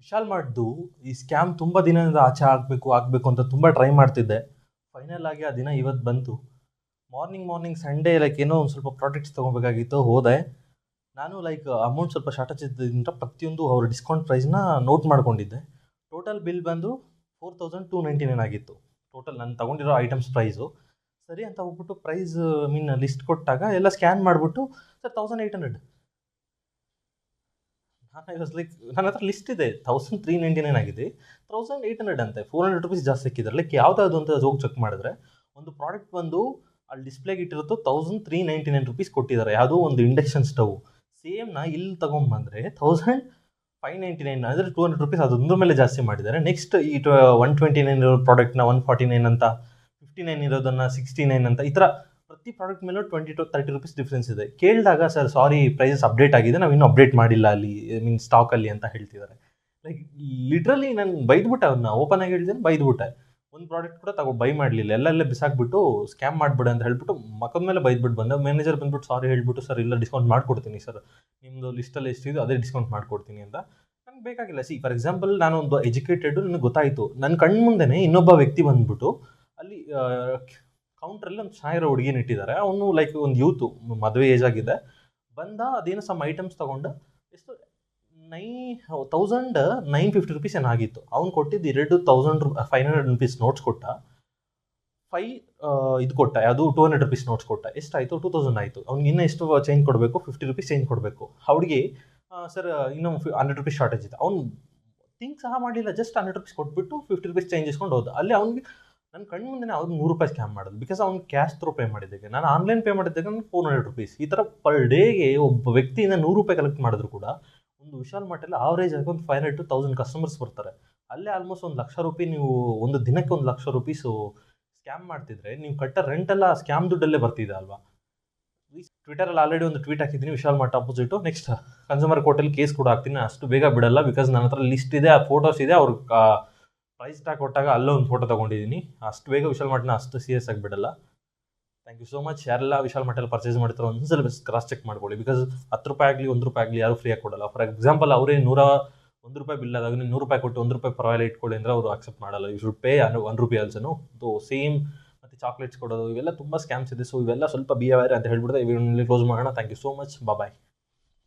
ವಿಶಾಲ್ ಮಾಡ್ದು ಈ ಸ್ಕ್ಯಾಮ್ ತುಂಬ ದಿನದಿಂದ ಆಚೆ ಆಗಬೇಕು ಅಂತ ತುಂಬ ಟ್ರೈ ಮಾಡ್ತಿದ್ದೆ. ಫೈನಲ್ ಆಗಿ ಆ ದಿನ ಇವತ್ತು ಬಂತು. ಮಾರ್ನಿಂಗ್ ಸಂಡೇ ಏನೋ ಒಂದು ಸ್ವಲ್ಪ ಪ್ರಾಡಕ್ಟ್ಸ್ ತೊಗೋಬೇಕಾಗಿತ್ತು, ಹೋದೆ. ನಾನು ಅಮೌಂಟ್ ಸ್ವಲ್ಪ ಶಾರ್ಟೇಜ್ ಇದ್ದರಿಂದ ಪ್ರತಿಯೊಂದು ಅವ್ರ ಡಿಸ್ಕೌಂಟ್ ಪ್ರೈಸ್ನ ನೋಟ್ ಮಾಡ್ಕೊಂಡಿದ್ದೆ. ಟೋಟಲ್ ಬಿಲ್ ಬಂದು 4299 ಆಗಿತ್ತು. ಟೋಟಲ್ ನಾನು ತೊಗೊಂಡಿರೋ ಐಟಮ್ಸ್ ಪ್ರೈಸು. ಸರಿ ಅಂತ ಹೋಗ್ಬಿಟ್ಟು ಪ್ರೈಸ್ ಲಿಸ್ಟ್ ಕೊಟ್ಟಾಗ ಎಲ್ಲ ಸ್ಕ್ಯಾನ್ ಮಾಡಿಬಿಟ್ಟು ಸರ್ 1800. ನನ್ನ ಹತ್ರ ಲಿಸ್ಟ್ ಇದೆ, 1399 ಆಗಿದೆ, 1800 ಅಂತೆ, 400 ರುಪೀಸ್ ಜಾಸ್ತಿ ಸಿಕ್ಕಿದ್ರೆ. ಯಾವ್ದಾದ್ರು ಅಂತ ಹೋಗಿ ಚೆಕ್ ಮಾಡಿದ್ರೆ ಒಂದು ಪ್ರಾಡಕ್ಟ್ ಬಂದು ಅಲ್ಲಿ ಡಿಸ್ಪ್ಲೇಗೆ ಇಟ್ಟಿರೋದು 1399 ರುಪೀಸ್ ಕೊಟ್ಟಿದ್ದಾರೆ. ಯಾವುದೋ ಒಂದು ಇಂಡಕ್ಷನ್ ಸ್ಟವ್ ಸೇಮ್ನ ಇಲ್ಲಿ ತೊಗೊಂಬಂದರೆ 1599, ಅಂದರೆ 200 ರುಪೀಸ್ ಅದೊಂದ್ರ ಮೇಲೆ ಜಾಸ್ತಿ ಮಾಡಿದ್ದಾರೆ. ನೆಕ್ಸ್ಟ್ ಈ 129 ಇರೋ ಪ್ರಾಡಕ್ಟ್ನ 149 ಅಂತ, 59 ಇರೋದನ್ನು 69 ಅಂತ, ಈ ಥರ ಪ್ರತಿ ಪ್ರಾಡಕ್ಟ್ ಮೇಲೂ 20 to 30 ರುಪೀಸ್ ಡಿಫ್ರೆನ್ಸ್ ಇದೆ. ಕೇಳಿದಾಗ ಸರ್ ಸಾರಿ ಪ್ರೈಸಸ್ ಅಪ್ಡೇಟ್ ಆಗಿದೆ, ನಾವು ಇನ್ನೂ ಅಪ್ಡೇಟ್ ಮಾಡಿಲ್ಲ ಅಲ್ಲಿ ಸ್ಟಾಕಲ್ಲಿ ಅಂತ ಹೇಳ್ತಿದ್ದಾರೆ. ಲಿಟ್ರಲಿ ನಾನು ಬೈದ್ಬಿಟ್ಟೆ, ಅವ್ರನ್ನ ಓಪನ್ ಆಗಿ ಹೇಳ್ತೀನಿ, ಬೈದ್ಬಿಟ್ಟೆ. ಒಂದು ಪ್ರಾಡಕ್ಟ್ ಕೂಡ ಬೈ ಮಾಡಲಿಲ್ಲ, ಎಲ್ಲೆಲ್ಲೇ ಬಿಸಾಕ್ಬಿಟ್ಟು ಸ್ಕ್ಯಾಮ್ ಮಾಡಿಬಿಡು ಅಂತ ಹೇಳ್ಬಿಟ್ಟು ಮಕ್ಕದ ಮೇಲೆ ಬೈದ್ಬಿಟ್ಟು ಬಂದೆ. ಮ್ಯಾನೇಜರ್ ಬಂದ್ಬಿಟ್ಟು ಸಾರಿ ಹೇಳ್ಬಿಟ್ಟು ಸರ್ ಇಲ್ಲ ಡಿಸ್ಕೌಂಟ್ ಮಾಡಿಕೊಡ್ತೀನಿ ಸರ್, ನಿಮ್ಮದು ಲಿಸ್ಟಲ್ಲಿ ಎಷ್ಟಿದೆ ಅದೇ ಡಿಸ್ಕೌಂಟ್ ಮಾಡಿಕೊಡ್ತೀನಿ ಅಂತ. ನನಗೆ ಬೇಕಾಗಿಲ್ಲ. ಫಾರ್ ಎಕ್ಸಾಂಪಲ್ ನಾನು ಒಂದು ಎಜುಕೇಟೆಡ್, ನನಗೆ ಗೊತ್ತಾಯಿತು, ನನ್ನ ಕಣ್ಣು ಮುಂದೆನೇ ಇನ್ನೊಬ್ಬ ವ್ಯಕ್ತಿ ಬಂದ್ಬಿಟ್ಟು ಅಲ್ಲಿ ಕೌಂಟ್ರಲ್ಲಿ ಒಂದು ಚೆನ್ನಾಗಿರೋ ಹುಡುಗಿನ ಇಟ್ಟಿದ್ದಾರೆ. ಅವನು ಒಂದು ಯೂತು, ಮದುವೆ ಏಜ್ ಆಗಿದೆ, ಬಂದ ಅದೇನೋ ಸಮ್ ಐಟಮ್ಸ್ ತೊಗೊಂಡು ಎಷ್ಟು 1950 ರುಪೀಸ್ ಏನಾಗಿತ್ತು. ಅವ್ನು ಕೊಟ್ಟಿದ್ದು 2500 ರುಪೀಸ್ ನೋಟ್ಸ್ ಕೊಟ್ಟ, ಇದು ಕೊಟ್ಟ, ಯಾವುದು 200 ರುಪೀಸ್ ನೋಟ್ಸ್ ಕೊಟ್ಟ. ಎಷ್ಟಾಯಿತು? 2000 ಆಯಿತು. ಅವ್ನಿಗೆ ಇನ್ನೂ ಎಷ್ಟು ಚೇಂಜ್ ಕೊಡಬೇಕು? 50 ರುಪೀಸ್ ಚೇಂಜ್ ಕೊಡಬೇಕು. ಹುಡುಗಿ ಸರ್ ಇನ್ನೂ 100 ರುಪೀಸ್ ಶಾರ್ಟೇಜ್ ಇದೆ. ಅವ್ನು ಥಿಂಕ್ ಸಹ ಮಾಡಲಿಲ್ಲ, ಜಸ್ಟ್ 100 ರುಪೀಸ್ ಕೊಟ್ಬಿಟ್ಟು 50 ರುಪೀಸ್ ಚೇಂಜ್ ಇಸ್ಕೊಂಡು ಹೋದ. ಅಲ್ಲಿ ಅವ್ನಿಗೆ ನನ್ನ ಕಣ್ಣು ಮುಂದೆ ಅವ್ನು 100 ರೂಪಾಯಿ ಸ್ಕ್ಯಾಮ್ ಮಾಡೋದು. ಬಿಕಾಸ್ ಅವ್ನು ಕ್ಯಾಶ್ ಥ್ರೂ ಪೇ ಮಾಡಿದ್ದಾಗೆ, ನಾನು ಆನ್ಲೈನ್ ಪೇ ಮಾಡಿದ್ದಾಗ ನನಗೆ 400 ರುಪೀಸ್. ಈ ಥರ ಪರ್ ಡೇಗೆ ಒಬ್ಬ ವ್ಯಕ್ತಿಯಿಂದ 100 ರೂಪಾಯಿ ಕಲೆಕ್ಟ್ ಮಾಡಿದ್ರು ಕೂಡ ಒಂದು ವಿಶಾಲ್ ಮಾರ್ಟಲ್ಲಿ ಆವರೇಜ್ ಆಗಿ ಒಂದು 500 to 1000 ಕಸ್ಟಮರ್ಸ್ ಬರ್ತಾರೆ. ಅಲ್ಲೇ ಆಲ್ಮೋಸ್ಟ್ 1,00,000 ರೂಪಾಯಿ ನೀವು ಒಂದು ದಿನಕ್ಕೆ 1,00,000 ರುಪೀಸು ಸ್ಕ್ಯಾಮ್ ಮಾಡ್ತಿದ್ರೆ ನೀವು ಕಟ್ಟ ರೆಂಟೆಲ್ಲ ಸ್ಕ್ಯಾಮ್ ದುಡ್ಡಲ್ಲೇ ಬರ್ತಿದೆ ಅಲ್ವಾ. ಟ್ವಿಟರಲ್ಲಿ ಆಲ್ರೆಡಿ ಒಂದು ಟ್ವೀಟ್ ಹಾಕಿದ್ದೀನಿ Vishal mart opposite. Next consumer ಕೋರ್ಟಲ್ಲಿ ಕೇಸ್ ಕೂಡ ಹಾಕ್ತೀನಿ, ಅಷ್ಟು ಬೇಗ ಬಿಡಲ್ಲ. ಬಿಕಾಸ್ ನನ್ನ ಹತ್ರ ಲಿಸ್ಟ್ ಇದೆ, ಆ ಫೋಟೋಸ್ ಇದೆ, ಅವ್ರು ಪ್ರೈಸ್ ಟ್ಯಾಗ್ ಕೊಟ್ಟಾಗ ಅಲ್ಲೇ ಒಂದು ಫೋಟೋ ತೊಗೊಂಡಿದ್ದೀನಿ. ಅಷ್ಟು ಬೇಗ ವಿಶಾಲ್ ಮಾರ್ಟ್ನ ಅಷ್ಟು ಸೀರಿಯಸ್ ಆಗಿ ಬಿಡಲ್ಲ. Thank you so much. ಯಾರೆಲ್ಲ ವಿಶಾಲ್ ಮಾರ್ಟಲ್ಲಿ ಪರ್ಚೇಸ್ ಮಾಡ್ತಾರೋ ಒಂದ್ಸಲ ಕ್ರಾಸ್ ಚೆಕ್ ಮಾಡ್ಕೊಳ್ಳಿ. ಬಿಕಾಸ್ 10 ರೂಪಾಯಿ ಆಗಲಿ 1 ರೂಪಾಯಿ ಆಗಲಿ ಯಾರು ಫ್ರೀಯಾಗಿ ಕೊಡಲ್ಲ. ಫಾರ್ ಎಕ್ಸಾಂಪಲ್ ಅವರೇ 101 ರೂಪಾಯಿ ಬಿಲ್ ಆದಾಗ ನೀವು 100 ರೂಪಾಯಿ ಕೊಟ್ಟು 1 ರೂಪಾಯಿ ಪರವಾಗಿಲ್ಲ ಇಟ್ಕೊಳ್ಳಿ ಅಂದರೆ ಅವರು ಅಕ್ಸೆಪ್ಟ್ ಮಾಡಲ್ಲ. ಯು ಶುಡ್ ಪೇ 1 ರೂಪಾಯಿ ಆಲ್ಸೋನು. ಸೇಮ್ ಮತ್ತು ಚಾಕ್ಲೇಟ್ಸ್ ಕೊಡೋದು ಇವೆಲ್ಲ ತುಂಬ ಸ್ಕ್ಯಾಮ್ಸ್ ಇದೆ. ಸೊ ಇವೆಲ್ಲ ಸ್ವಲ್ಪ ಬಿ ಅವೇರ್ ಅಂತ ಹೇಳ್ಬಿಡ್ದೆ ಇವನ್ನು ಕ್ಲೋಸ್ ಮಾಡೋಣ. Thank you so much. Bye.